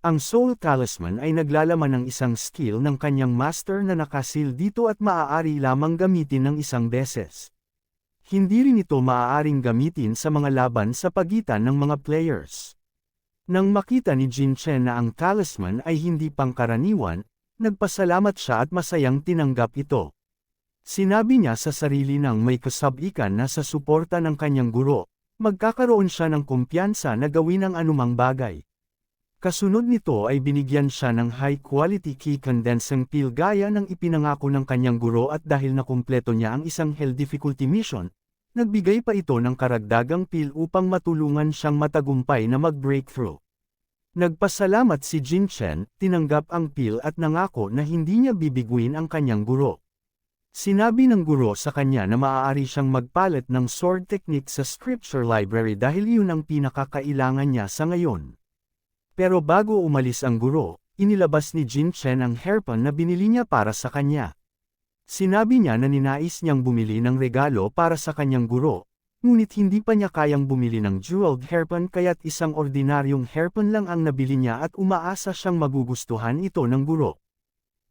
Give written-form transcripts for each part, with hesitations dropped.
Ang Soul Talisman ay naglalaman ng isang skill ng kanyang master na nakasil dito at maaari lamang gamitin ng isang beses. Hindi rin ito maaaring gamitin sa mga laban sa pagitan ng mga players. Nang makita ni Jin Chen na ang talisman ay hindi pangkaraniwan, nagpasalamat siya at masayang tinanggap ito. Sinabi niya sa sarili nang may kasabikan na sa suporta ng kanyang guro, magkakaroon siya ng kumpiyansa na gawin ang anumang bagay. Kasunod nito ay binigyan siya ng high-quality key condensing pill gaya ng ipinangako ng kanyang guro at dahil nakumpleto niya ang isang hell difficulty mission, nagbigay pa ito ng karagdagang pill upang matulungan siyang matagumpay na mag-breakthrough. Nagpasalamat si Jin Chen, tinanggap ang pill at nangako na hindi niya bibiguin ang kanyang guro. Sinabi ng guro sa kanya na maaari siyang magpalit ng sword technique sa scripture library dahil iyon ang pinakakailangan niya sa ngayon. Pero bago umalis ang guro, inilabas ni Jin Chen ang hairpin na binili niya para sa kanya. Sinabi niya na ninais niyang bumili ng regalo para sa kanyang guro, ngunit hindi pa niya kayang bumili ng jeweled hairpin kaya't isang ordinaryong hairpin lang ang nabili niya at umaasa siyang magugustuhan ito ng guro.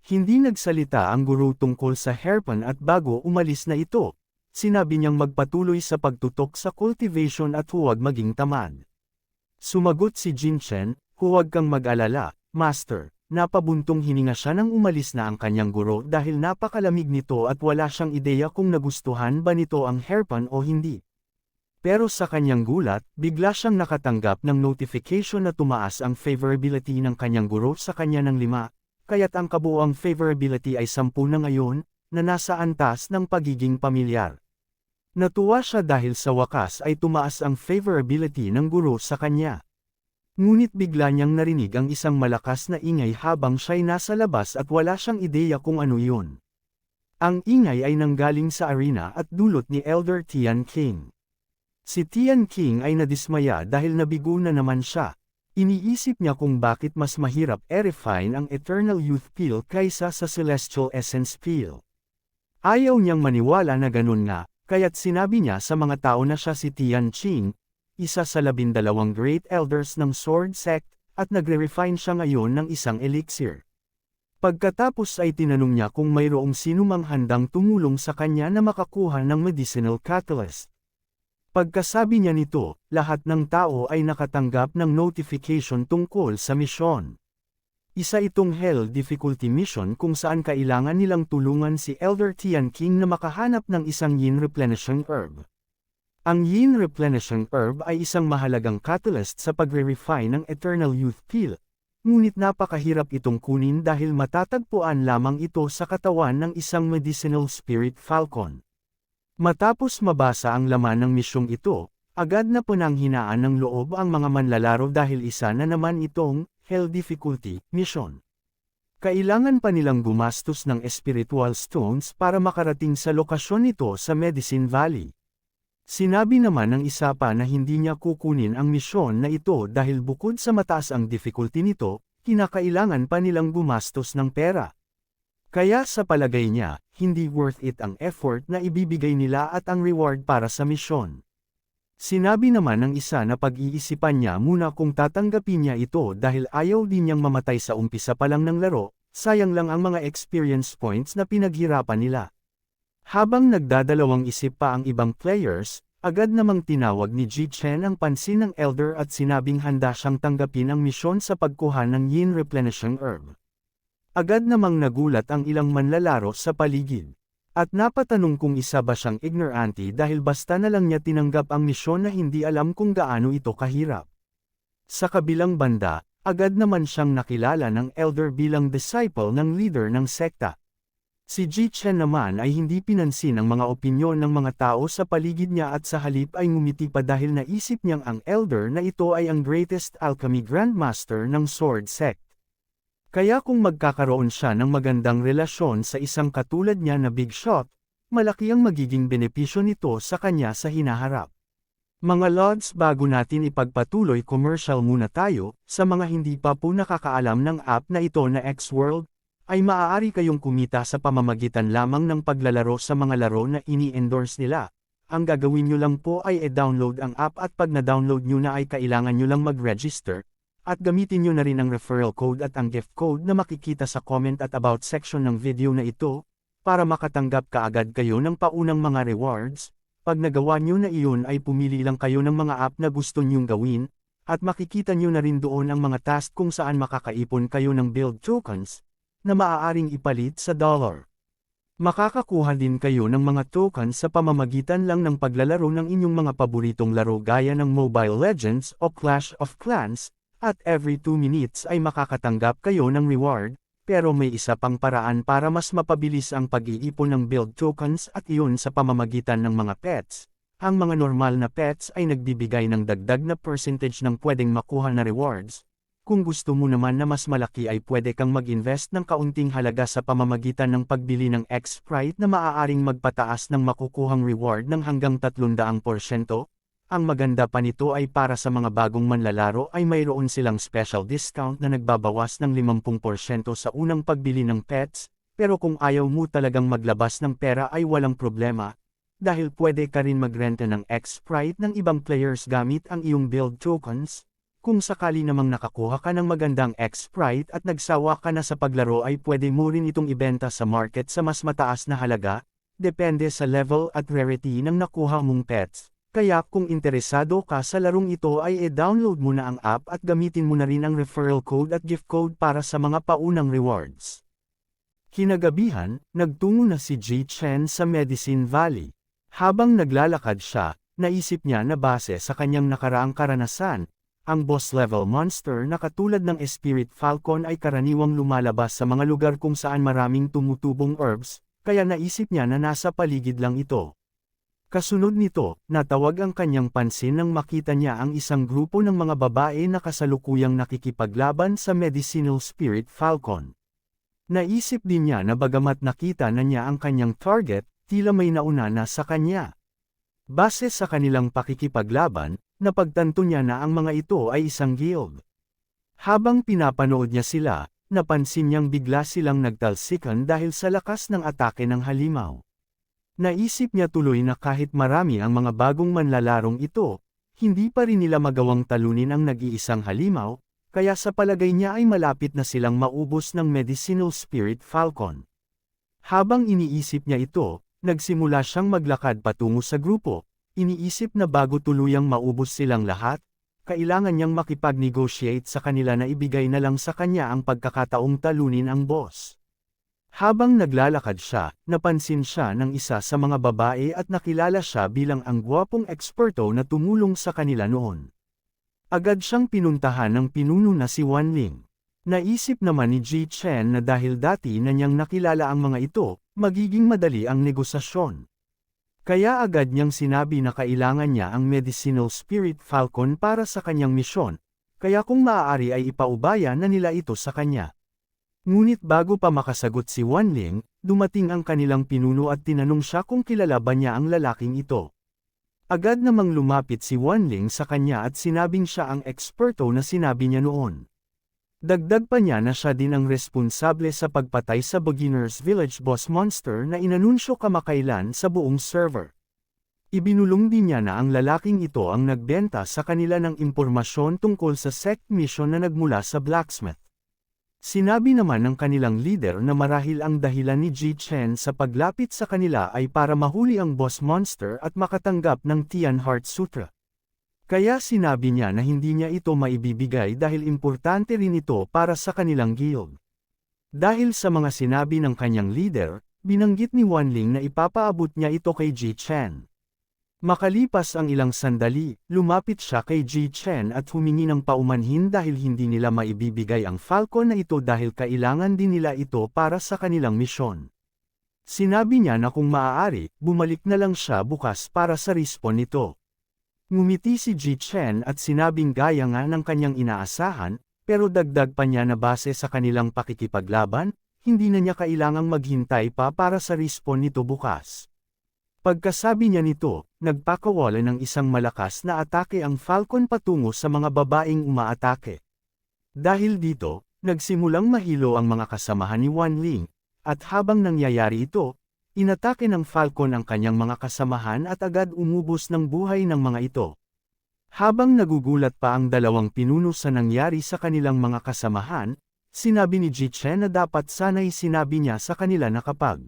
Hindi nagsalita ang guro tungkol sa hairpin at bago umalis na ito, sinabi niyang magpatuloy sa pagtutok sa cultivation at huwag maging tamad. Sumagot si Jin Chen, huwag kang mag-alala, Master. Napabuntong hininga siya nang umalis na ang kanyang guro dahil napakalamig nito at wala siyang ideya kung nagustuhan ba nito ang hairpin o hindi. Pero sa kanyang gulat, bigla siyang nakatanggap ng notification na tumaas ang favorability ng kanyang guro sa kanya ng 5, kaya't ang kabuuang favorability ay 10 na ngayon, na nasa antas ng pagiging pamilyar. Natuwa siya dahil sa wakas ay tumaas ang favorability ng guro sa kanya. Ngunit bigla niyang narinig ang isang malakas na ingay habang siya'y nasa labas at wala siyang ideya kung ano yun. Ang ingay ay nanggaling sa arena at dulot ni Elder Tian King. Si Tian King ay nadismaya dahil nabigo na naman siya. Iniisip niya kung bakit mas mahirap i-refine ang Eternal Youth Pill kaysa sa Celestial Essence Pill. Ayaw niyang maniwala na ganun nga, kaya't sinabi niya sa mga tao na siya si Tian Qing, isa sa 12 Great Elders ng Sword Sect, at nagre-refine siya ngayon ng isang elixir. Pagkatapos ay tinanong niya kung mayroong sinumang handang tumulong sa kanya na makakuha ng medicinal catalyst. Pagkasabi niya nito, lahat ng tao ay nakatanggap ng notification tungkol sa misyon. Isa itong Hell Difficulty Mission kung saan kailangan nilang tulungan si Elder Tian King na makahanap ng isang Yin Replenishing Herb. Ang Yin Replenishing Herb ay isang mahalagang catalyst sa pagre-refine ng Eternal Youth Pill, ngunit napakahirap itong kunin dahil matatagpuan lamang ito sa katawan ng isang Medicinal Spirit Falcon. Matapos mabasa ang laman ng misyong ito, agad na pinanghinaan ng loob ang mga manlalaro dahil isa na naman itong Hell Difficulty Mission. Kailangan pa nilang gumastos ng spiritual stones para makarating sa lokasyon nito sa Medicine Valley. Sinabi naman ng isa pa na hindi niya kukunin ang misyon na ito dahil bukod sa mataas ang difficulty nito, kinakailangan pa nilang gumastos ng pera. Kaya sa palagay niya, hindi worth it ang effort na ibibigay nila at ang reward para sa misyon. Sinabi naman ng isa na pag-iisipan niya muna kung tatanggapin niya ito dahil ayaw din niyang mamatay sa umpisa pa lang ng laro, sayang lang ang mga experience points na pinaghirapan nila. Habang nagdadalawang isip pa ang ibang players, agad namang tinawag ni Ji Chen ang pansin ng Elder at sinabing handa siyang tanggapin ang misyon sa pagkuha ng Yin Replenishing Herb. Agad namang nagulat ang ilang manlalaro sa paligid. At napatanong kung isa ba siyang ignorante dahil basta na lang niya tinanggap ang misyon na hindi alam kung gaano ito kahirap. Sa kabilang banda, agad naman siyang nakilala ng Elder bilang disciple ng leader ng sekta. Si Ji Chen naman ay hindi pinansin ang mga opinyon ng mga tao sa paligid niya at sa halip ay ngumiti pa dahil naisip niyang ang Elder na ito ay ang greatest alchemy grandmaster ng Sword Sect. Kaya kung magkakaroon siya ng magandang relasyon sa isang katulad niya na big shot, malaki ang magiging benepisyo nito sa kanya sa hinaharap. Mga Lods, bago natin ipagpatuloy, commercial muna tayo. Sa mga hindi pa po nakakaalam ng app na ito na X-World, ay maaari kayong kumita sa pamamagitan lamang ng paglalaro sa mga laro na ini-endorse nila. Ang gagawin nyo lang po ay i-download ang app at pag na-download nyo na ay kailangan nyo lang mag-register. At gamitin nyo na rin ang referral code at ang gift code na makikita sa comment at about section ng video na ito, para makatanggap kaagad kayo ng paunang mga rewards. Pag nagawa nyo na iyon ay pumili lang kayo ng mga app na gusto nyong gawin, at makikita nyo na rin doon ang mga task kung saan makakaipon kayo ng build tokens, na maaaring ipalit sa dollar. Makakakuha din kayo ng mga tokens sa pamamagitan lang ng paglalaro ng inyong mga paboritong laro gaya ng Mobile Legends o Clash of Clans, at every 2 minutes ay makakatanggap kayo ng reward, pero may isa pang paraan para mas mapabilis ang pag-iipon ng build tokens at iyon sa pamamagitan ng mga pets. Ang mga normal na pets ay nagbibigay ng dagdag na percentage ng pwedeng makuha na rewards. Kung gusto mo naman na mas malaki ay pwede kang mag-invest ng kaunting halaga sa pamamagitan ng pagbili ng X-Sprite na maaaring magpataas ng makukuhang reward ng hanggang 300%. Ang maganda pa nito ay para sa mga bagong manlalaro ay mayroon silang special discount na nagbabawas ng 50% sa unang pagbili ng pets, pero kung ayaw mo talagang maglabas ng pera ay walang problema, dahil pwede ka rin magrenta ng X-Sprite ng ibang players gamit ang iyong build tokens. Kung sakali namang nakakuha ka ng magandang X-Sprite at nagsawa ka na sa paglaro ay pwede mo rin itong ibenta sa market sa mas mataas na halaga, depende sa level at rarity ng nakuha mong pets. Kaya kung interesado ka sa larong ito ay i-download mo na ang app at gamitin mo na rin ang referral code at gift code para sa mga paunang rewards. Kinagabihan, nagtungo na si Ji Chen sa Medicine Valley. Habang naglalakad siya, naisip niya na base sa kanyang nakaraang karanasan, ang boss-level monster na katulad ng Spirit Falcon ay karaniwang lumalabas sa mga lugar kung saan maraming tumutubong herbs, kaya naisip niya na nasa paligid lang ito. Kasunod nito, natawag ang kanyang pansin nang makita niya ang isang grupo ng mga babae na kasalukuyang nakikipaglaban sa Medicinal Spirit Falcon. Naisip din niya na bagamat nakita na niya ang kanyang target, tila may nauna na sa kanya. Base sa kanilang pakikipaglaban, napagtanto niya na ang mga ito ay isang guild. Habang pinapanood niya sila, napansin niyang bigla silang nagtalsikan dahil sa lakas ng atake ng halimaw. Naisip niya tuloy na kahit marami ang mga bagong manlalarong ito, hindi pa rin nila magawang talunin ang nag-iisang halimaw, kaya sa palagay niya ay malapit na silang maubos ng Medicinal Spirit Falcon. Habang iniisip niya ito, nagsimula siyang maglakad patungo sa grupo. Iniisip na bago tuluyang maubos silang lahat, kailangan niyang makipag-negotiate sa kanila na ibigay na lang sa kanya ang pagkakataong talunin ang boss. Habang naglalakad siya, napansin siya ng isa sa mga babae at nakilala siya bilang ang gwapong eksperto na tumulong sa kanila noon. Agad siyang pinuntahan ng pinuno na si Wan Ling. Naisip naman ni Ji Chen na dahil dati na niyang nakilala ang mga ito, magiging madali ang negosasyon. Kaya agad niyang sinabi na kailangan niya ang Medicinal Spirit Falcon para sa kanyang misyon, kaya kung maaari ay ipaubaya na nila ito sa kanya. Ngunit bago pa makasagot si Wan Ling, dumating ang kanilang pinuno at tinanong siya kung kilala ba niya ang lalaking ito. Agad namang lumapit si Wan Ling sa kanya at sinabing siya ang eksperto na sinabi niya noon. Dagdag pa niya na siya din ang responsable sa pagpatay sa Beginner's Village boss monster na inanunsyo kamakailan sa buong server. Ibinulong din niya na ang lalaking ito ang nagbenta sa kanila ng impormasyon tungkol sa sect mission na nagmula sa blacksmith. Sinabi naman ng kanilang leader na marahil ang dahilan ni Ji Chen sa paglapit sa kanila ay para mahuli ang boss monster at makatanggap ng Tian Heart Sutra. Kaya sinabi niya na hindi niya ito maibibigay dahil importante rin ito para sa kanilang guild. Dahil sa mga sinabi ng kanyang leader, binanggit ni Wan Ling na ipapaabot niya ito kay Ji Chen. Makalipas ang ilang sandali, lumapit siya kay Ji Chen at humingi ng paumanhin dahil hindi nila maibibigay ang Falcon na ito dahil kailangan din nila ito para sa kanilang misyon. Sinabi niya na kung maaari, bumalik na lang siya bukas para sa respawn nito. Ngumiti si Ji Chen at sinabing gaya nga ng kanyang inaasahan, pero dagdag pa niya na base sa kanilang pakikipaglaban, hindi na niya kailangang maghintay pa para sa respawn nito bukas. Pagkasabi niya nito, nagpakawala ng isang malakas na atake ang Falcon patungo sa mga babaeng umaatake. Dahil dito, nagsimulang mahilo ang mga kasamahan ni Wan Ling, at habang nangyayari ito, inatake ng Falcon ang kanyang mga kasamahan at agad umubos ng buhay ng mga ito. Habang nagugulat pa ang dalawang pinuno sa nangyari sa kanilang mga kasamahan, sinabi ni Ji Chen na dapat sana'y sinabi niya sa kanila na kapag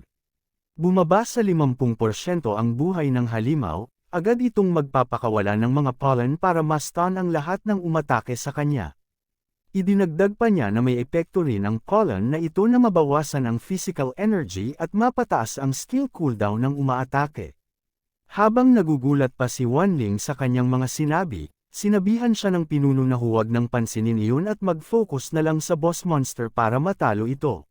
bumaba sa 50% ang buhay ng halimaw, agad itong magpapakawala ng mga pollen para ma-stun ang lahat ng umatake sa kanya. Idinagdag pa niya na may epekto rin ang pollen na ito na mabawasan ang physical energy at mapataas ang skill cooldown ng umaatake. Habang nagugulat pa si Wanling sa kanyang mga sinabi, sinabihan siya ng pinuno na huwag nang pansinin iyon at mag-focus na lang sa boss monster para matalo ito.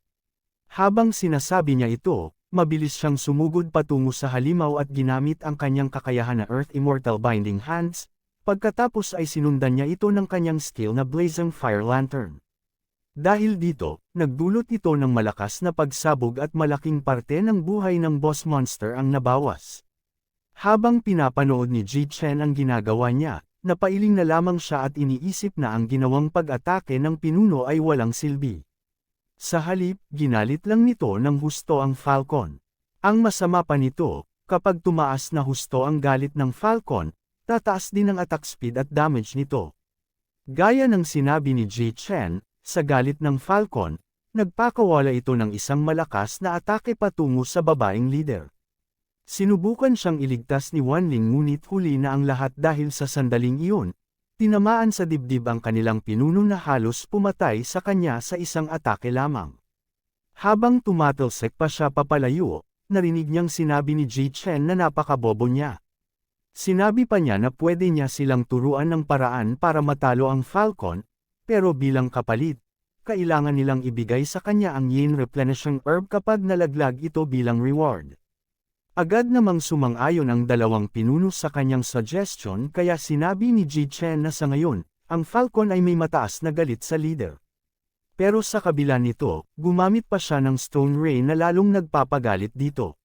Habang sinasabi niya ito, mabilis siyang sumugod patungo sa halimaw at ginamit ang kanyang kakayahan na Earth Immortal Binding Hands, pagkatapos ay sinundan niya ito ng kanyang skill na Blazing Fire Lantern. Dahil dito, nagdulot ito ng malakas na pagsabog at malaking parte ng buhay ng boss monster ang nabawas. Habang pinapanood ni Ji Chen ang ginagawa niya, napailing na lamang siya at iniisip na ang ginawang pag-atake ng pinuno ay walang silbi. Sa halip, ginalit lang nito ng husto ang Falcon. Ang masama pa nito, kapag tumaas na husto ang galit ng Falcon, tataas din ang attack speed at damage nito. Gaya ng sinabi ni Ji Chen, sa galit ng Falcon, nagpakawala ito ng isang malakas na atake patungo sa babaeng leader. Sinubukan siyang iligtas ni Wanling ngunit huli na ang lahat dahil sa sandaling iyon, tinamaan sa dibdib ang kanilang pinuno na halos pumatay sa kanya sa isang atake lamang. Habang tumatalsik pa siya papalayo, narinig niyang sinabi ni Ji Chen na napakabobo niya. Sinabi pa niya na pwede niya silang turuan ng paraan para matalo ang Falcon, pero bilang kapalit, kailangan nilang ibigay sa kanya ang Yin Replenishing Herb kapag nalaglag ito bilang reward. Agad namang sumang-ayon ang dalawang pinuno sa kanyang suggestion kaya sinabi ni Ji Chen na sa ngayon, ang Falcon ay may mataas na galit sa leader. Pero sa kabila nito, gumamit pa siya ng Stone Ray na lalong nagpapagalit dito.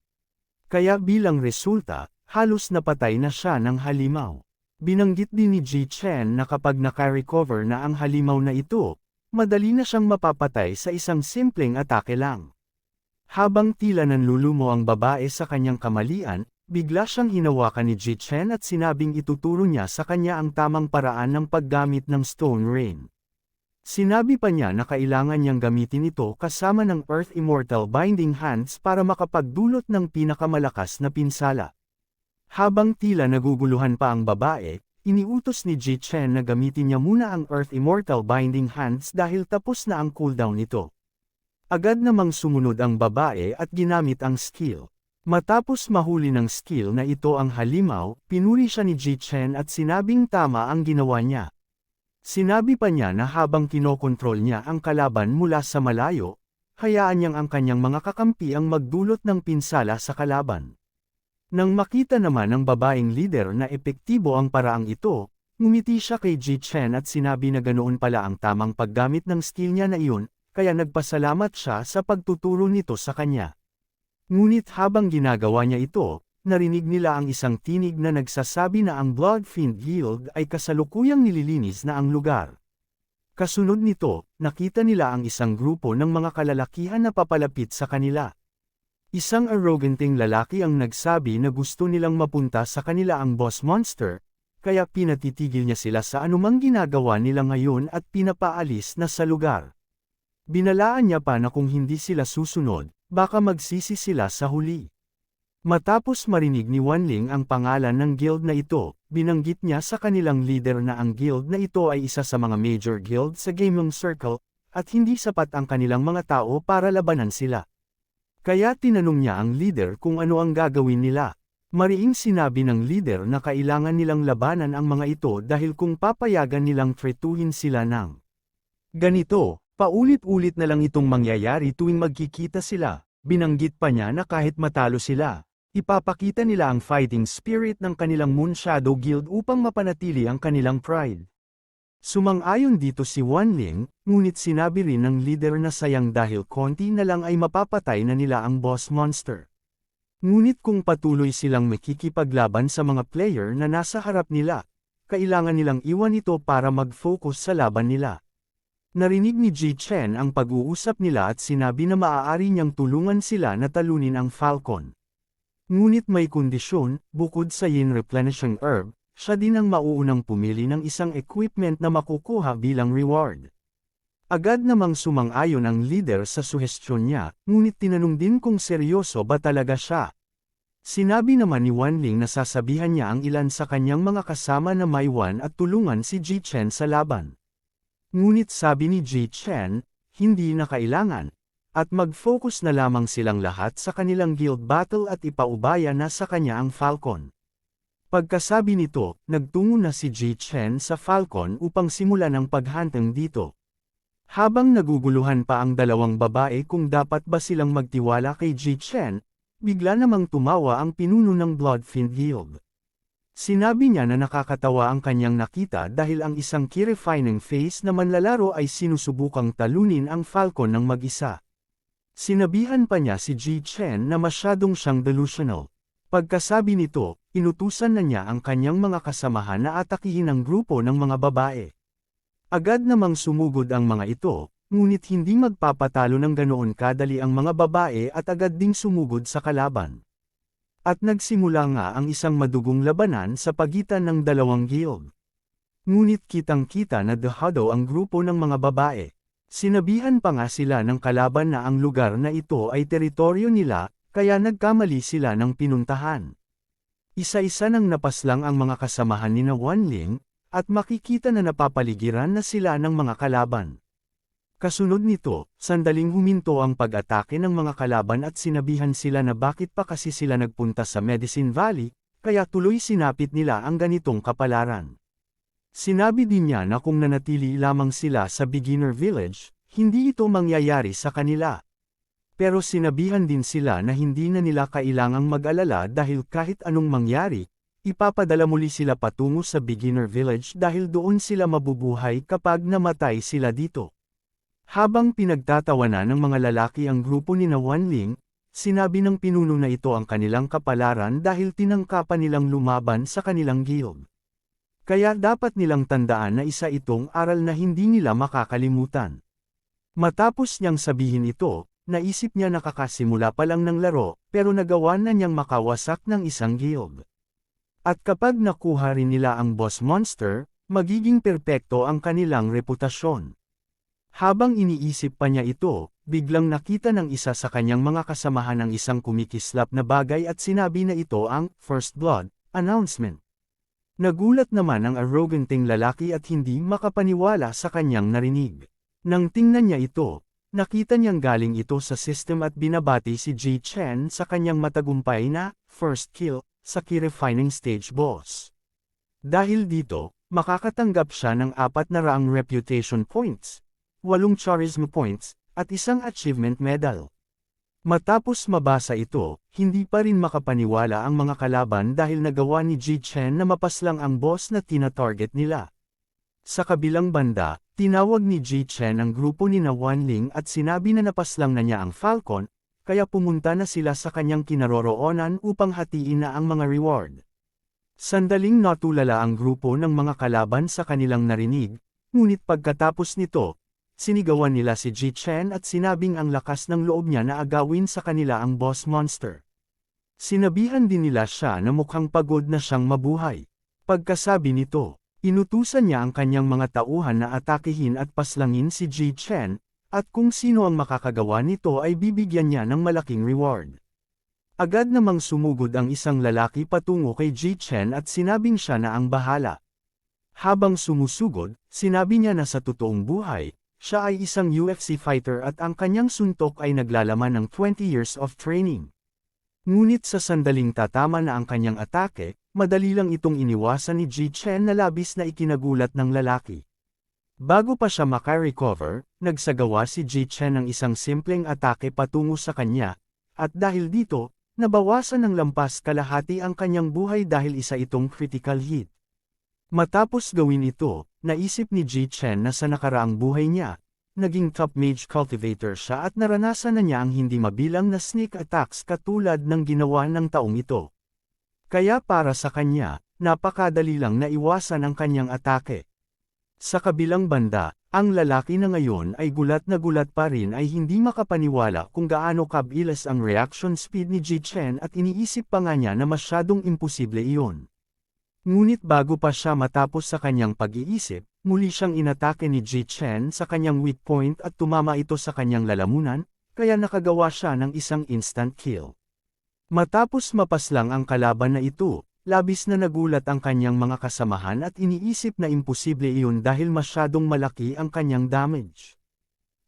Kaya bilang resulta, halos napatay na siya ng halimaw. Binanggit din ni Ji Chen na kapag naka-recover na ang halimaw na ito, madali na siyang mapapatay sa isang simpleng atake lang. Habang tila nanlulumo ang babae sa kanyang kamalian, bigla siyang hinawakan ni Ji Chen at sinabing ituturo niya sa kanya ang tamang paraan ng paggamit ng Stone Rain. Sinabi pa niya na kailangan niyang gamitin ito kasama ng Earth Immortal Binding Hands para makapagdulot ng pinakamalakas na pinsala. Habang tila naguguluhan pa ang babae, iniutos ni Ji Chen na gamitin niya muna ang Earth Immortal Binding Hands dahil tapos na ang cooldown nito. Agad namang sumunod ang babae at ginamit ang skill. Matapos mahuli ng skill na ito ang halimaw, pinuri siya ni Ji Chen at sinabing tama ang ginawa niya. Sinabi pa niya na habang kinokontrol niya ang kalaban mula sa malayo, hayaan niyang ang kanyang mga kakampi ang magdulot ng pinsala sa kalaban. Nang makita naman ng babaeng leader na epektibo ang paraang ito, ngumiti siya kay Ji Chen at sinabi na ganoon pala ang tamang paggamit ng skill niya na iyon, kaya nagpasalamat siya sa pagtuturo nito sa kanya. Ngunit habang ginagawa niya ito, narinig nila ang isang tinig na nagsasabi na ang Bloodfiend Guild ay kasalukuyang nililinis na ang lugar. Kasunod nito, nakita nila ang isang grupo ng mga kalalakihan na papalapit sa kanila. Isang arroganting lalaki ang nagsabi na gusto nilang mapunta sa kanila ang boss monster, kaya pinatitigil niya sila sa anumang ginagawa nila ngayon at pinapaalis na sa lugar. Binalaan niya pa na kung hindi sila susunod, baka magsisi sila sa huli. Matapos marinig ni Wanling ang pangalan ng guild na ito, binanggit niya sa kanilang leader na ang guild na ito ay isa sa mga major guild sa Gaming Circle, at hindi sapat ang kanilang mga tao para labanan sila. Kaya tinanong niya ang leader kung ano ang gagawin nila. Mariing sinabi ng leader na kailangan nilang labanan ang mga ito dahil kung papayagan nilang tretuhin sila ng ganito, paulit-ulit na lang itong mangyayari tuwing magkikita sila. Binanggit pa niya na kahit matalo sila, ipapakita nila ang fighting spirit ng kanilang Moon Shadow Guild upang mapanatili ang kanilang pride. Sumang-ayon dito si Wanling, ngunit sinabi rin ng leader na sayang dahil konti na lang ay mapapatay na nila ang boss monster. Ngunit kung patuloy silang makikipaglaban sa mga player na nasa harap nila, kailangan nilang iwan ito para mag-focus sa laban nila. Narinig ni Ji Chen ang pag-uusap nila at sinabi na maaari niyang tulungan sila na talunin ang Falcon. Ngunit may kondisyon, bukod sa Yin Replenishing Herb, siya din ang mauunang pumili ng isang equipment na makukuha bilang reward. Agad namang sumang-ayon ang leader sa suhestyon niya, ngunit tinanong din kung seryoso ba talaga siya. Sinabi naman ni Wanling na sasabihan niya ang ilan sa kanyang mga kasama na maiwan at tulungan si Ji Chen sa laban. Ngunit sabi ni Ji Chen, hindi na kailangan, at mag-focus na lamang silang lahat sa kanilang guild battle at ipaubaya na sa kanya ang Falcon. Pagkasabi nito, nagtungo na si Ji Chen sa Falcon upang simulan ang paghanteng dito. Habang naguguluhan pa ang dalawang babae kung dapat ba silang magtiwala kay Ji Chen, bigla namang tumawa ang pinuno ng Bloodfiend Guild. Sinabi niya na nakakatawa ang kanyang nakita dahil ang isang terrifying face na manlalaro ay sinusubukang talunin ang Falcon ng mag-isa. Sinabihan pa niya si Ji Chen na masyadong siyang delusional. Pagkasabi nito, inutusan na niya ang kanyang mga kasamahan na atakihin ang grupo ng mga babae. Agad namang sumugod ang mga ito, ngunit hindi magpapatalo ng ganoon kadali ang mga babae at agad ding sumugod sa kalaban. At nagsimula nga ang isang madugong labanan sa pagitan ng dalawang guild. Ngunit kitang-kita na dehado ang grupo ng mga babae. Sinabihan pa nga sila ng kalaban na ang lugar na ito ay teritoryo nila, kaya nagkamali sila ng pinuntahan. Isa-isa nang napaslang ang mga kasamahan ni Wanling, at makikita na napapaligiran na sila ng mga kalaban. Kasunod nito, sandaling huminto ang pag-atake ng mga kalaban at sinabihan sila na bakit pa kasi sila nagpunta sa Medicine Valley, kaya tuloy sinapit nila ang ganitong kapalaran. Sinabi din niya na kung nanatili lamang sila sa Beginner Village, hindi ito mangyayari sa kanila. Pero sinabihan din sila na hindi na nila kailangang mag-alala dahil kahit anong mangyari, ipapadala muli sila patungo sa Beginner Village dahil doon sila mabubuhay kapag namatay sila dito. Habang pinagtatawanan ng mga lalaki ang grupo ni Wanling, sinabi ng pinuno na ito ang kanilang kapalaran dahil tinangkapan nilang lumaban sa kanilang guild. Kaya dapat nilang tandaan na isa itong aral na hindi nila makakalimutan. Matapos niyang sabihin ito, naisip niya na kakasimula pa lang ng laro, pero nagawa na niyang makawasak ng isang guild. At kapag nakuha rin nila ang boss monster, magiging perpekto ang kanilang reputasyon. Habang iniisip pa niya ito, biglang nakita ng isa sa kanyang mga kasamahan ang isang kumikislap na bagay at sinabi na ito ang First Blood announcement. Nagulat naman ang arroganting lalaki at hindi makapaniwala sa kanyang narinig. Nang tingnan niya ito, nakita niyang galing ito sa system at binabati si Ji Chen sa kanyang matagumpay na first kill sa Key-Refining Stage Boss. Dahil dito, makakatanggap siya ng 400 reputation points, 8 charisma points, at isang achievement medal. Matapos mabasa ito, hindi pa rin makapaniwala ang mga kalaban dahil nagawa ni Ji Chen na mapaslang ang boss na tina-target nila. Sa kabilang banda, tinawag ni Ji Chen ang grupo ni Wanling at sinabi na napaslang na niya ang Falcon, kaya pumunta na sila sa kanyang kinaroroonan upang hatiin na ang mga reward. Sandaling natulala ang grupo ng mga kalaban sa kanilang narinig, ngunit pagkatapos nito, sinigawan nila si Ji Chen at sinabing ang lakas ng loob niya na agawin sa kanila ang boss monster. Sinabihan din nila siya na mukhang pagod na siyang mabuhay. Pagkasabi nito, inutusan niya ang kanyang mga tauhan na atakihin at paslangin si Ji Chen, at kung sino ang makakagawa nito ay bibigyan niya ng malaking reward. Agad namang sumugod ang isang lalaki patungo kay Ji Chen at sinabing siya na ang bahala. Habang sumusugod, sinabi niya na sa totoong buhay, siya ay isang UFC fighter at ang kanyang suntok ay naglalaman ng 20 years of training. Ngunit sa sandaling tatama na ang kanyang atake, madali lang itong iniwasan ni Ji Chen na labis na ikinagulat ng lalaki. Bago pa siya makarecover, nagsagawa si Ji Chen ng isang simpleng atake patungo sa kanya, at dahil dito, nabawasan ng lampas kalahati ang kanyang buhay dahil isa itong critical hit. Matapos gawin ito, naisip ni Ji Chen na sa nakaraang buhay niya, naging top mage cultivator siya at naranasan na niya ang hindi mabilang na sneak attacks katulad ng ginawa ng taong ito. Kaya para sa kanya, napakadali lang na iwasan ang kanyang atake. Sa kabilang banda, ang lalaki na ngayon ay gulat na gulat pa rin ay hindi makapaniwala kung gaano kabilis ang reaction speed ni Ji Chen at iniisip pa nga niya na masyadong imposible iyon. Ngunit bago pa siya matapos sa kanyang pag-iisip, muli siyang inatake ni Ji Chen sa kanyang weak point at tumama ito sa kanyang lalamunan, kaya nakagawa siya ng isang instant kill. Matapos mapaslang ang kalaban na ito, labis na nagulat ang kanyang mga kasamahan at iniisip na imposible iyon dahil masyadong malaki ang kanyang damage.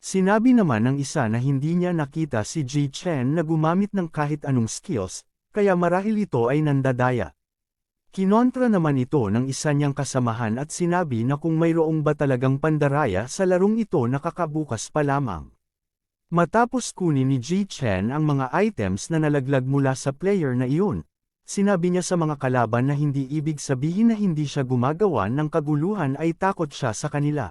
Sinabi naman ng isa na hindi niya nakita si Ji Chen na gumamit ng kahit anong skills, kaya marahil ito ay nandadaya. Kinontra naman ito ng isa niyang kasamahan at sinabi na kung mayroong ba talagang pandaraya sa larong ito nakakabukas pa lamang. Matapos kunin ni Ji Chen ang mga items na nalaglag mula sa player na iyon, sinabi niya sa mga kalaban na hindi ibig sabihin na hindi siya gumagawa ng kaguluhan ay takot siya sa kanila.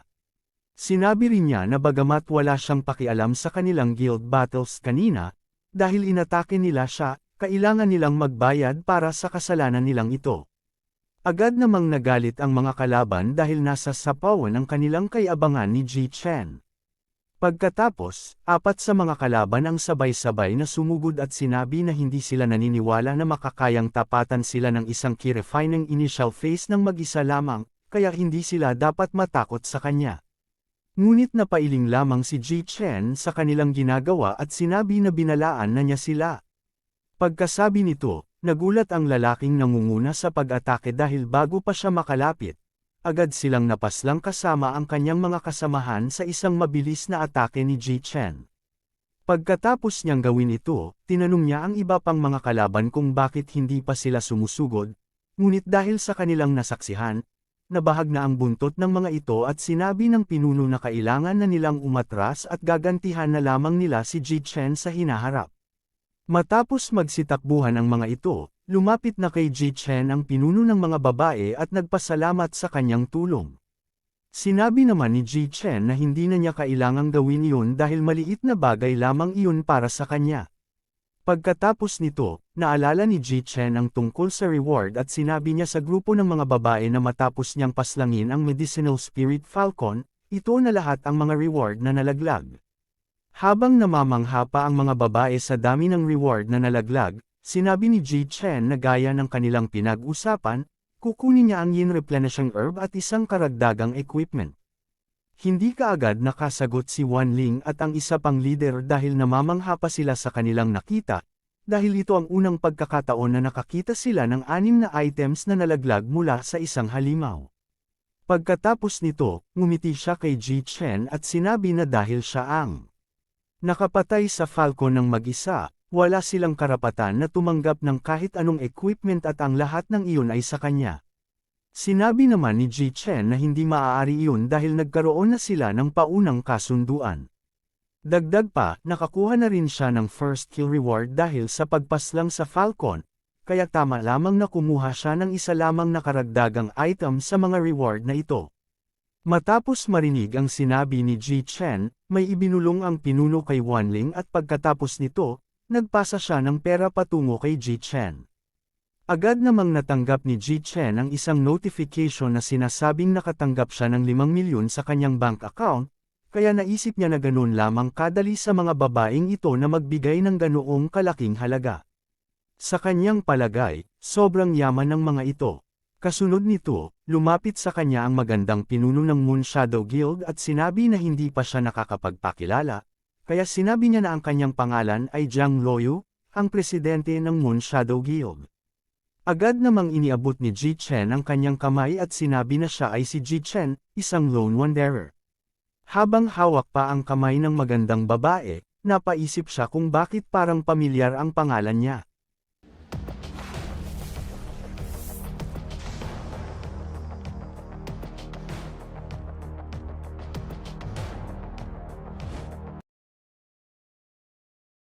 Sinabi rin niya na bagamat wala siyang pakialam sa kanilang guild battles kanina, dahil inatake nila siya, kailangan nilang magbayad para sa kasalanan nilang ito. Agad namang nagalit ang mga kalaban dahil nasa sapawan ang kanilang kay-abangan ni Ji Chen. Pagkatapos, 4 sa mga kalaban ang sabay-sabay na sumugod at sinabi na hindi sila naniniwala na makakayang tapatan sila ng isang ki-refining initial phase ng mag-isa lamang, kaya hindi sila dapat matakot sa kanya. Ngunit napailing lamang si Ji Chen sa kanilang ginagawa at sinabi na binalaan na niya sila. Pagkasabi nito, nagulat ang lalaking nangunguna sa pag-atake dahil bago pa siya makalapit, agad silang napaslang kasama ang kanyang mga kasamahan sa isang mabilis na atake ni Ji Chen. Pagkatapos niyang gawin ito, tinanong niya ang iba pang mga kalaban kung bakit hindi pa sila sumusugod, ngunit dahil sa kanilang nasaksihan, nabahag na ang buntot ng mga ito at sinabi ng pinuno na kailangan na nilang umatras at gagantihan na lamang nila si Ji Chen sa hinaharap. Matapos magsitakbuhan ang mga ito, lumapit na kay Ji Chen ang pinuno ng mga babae at nagpasalamat sa kanyang tulong. Sinabi naman ni Ji Chen na hindi na niya kailangang gawin iyon dahil maliit na bagay lamang iyon para sa kanya. Pagkatapos nito, naalala ni Ji Chen ang tungkol sa reward at sinabi niya sa grupo ng mga babae na matapos niyang paslangin ang Medicinal Spirit Falcon, ito na lahat ang mga reward na nalaglag. Habang namamangha pa ang mga babae sa dami ng reward na nalaglag, sinabi ni Ji Chen na gaya ng kanilang pinag-usapan, kukunin niya ang yin replenishing herb at isang karagdagang equipment. Hindi kaagad nakasagot si Wan Ling at ang isa pang leader dahil namamangha pa sila sa kanilang nakita, dahil ito ang unang pagkakataon na nakakita sila ng 6 na items na nalaglag mula sa isang halimaw. Pagkatapos nito, ngumiti siya kay Ji Chen at sinabi na dahil siya ang nakapatay sa Falcon ng mag-isa, wala silang karapatan na tumanggap ng kahit anong equipment at ang lahat ng iyon ay sa kanya. Sinabi naman ni Ji Chen na hindi maaari iyon dahil nagkaroon na sila ng paunang kasunduan. Dagdag pa, nakakuha na rin siya ng first kill reward dahil sa pagpaslang sa Falcon, kaya tama lamang na kumuha siya ng isa lamang na karagdagang item sa mga reward na ito. Matapos marinig ang sinabi ni Ji Chen, may ibinulong ang pinuno kay Wan Ling at pagkatapos nito, nagpasa siya ng pera patungo kay Ji Chen. Agad namang natanggap ni Ji Chen ang isang notification na sinasabing nakatanggap siya ng 5 milyon sa kanyang bank account, kaya naisip niya na ganun lamang kadali sa mga babaeng ito na magbigay ng ganoong kalaking halaga. Sa kanyang palagay, sobrang yaman ng mga ito. Kasunod nito, lumapit sa kanya ang magandang pinuno ng Moon Shadow Guild at sinabi na hindi pa siya nakakapagpakilala, kaya sinabi niya na ang kanyang pangalan ay Jiang Luoyu, ang presidente ng Moon Shadow Guild. Agad namang iniabot ni Ji Chen ang kanyang kamay at sinabi na siya ay si Ji Chen, isang lone wanderer. Habang hawak pa ang kamay ng magandang babae, napaisip siya kung bakit parang pamilyar ang pangalan niya.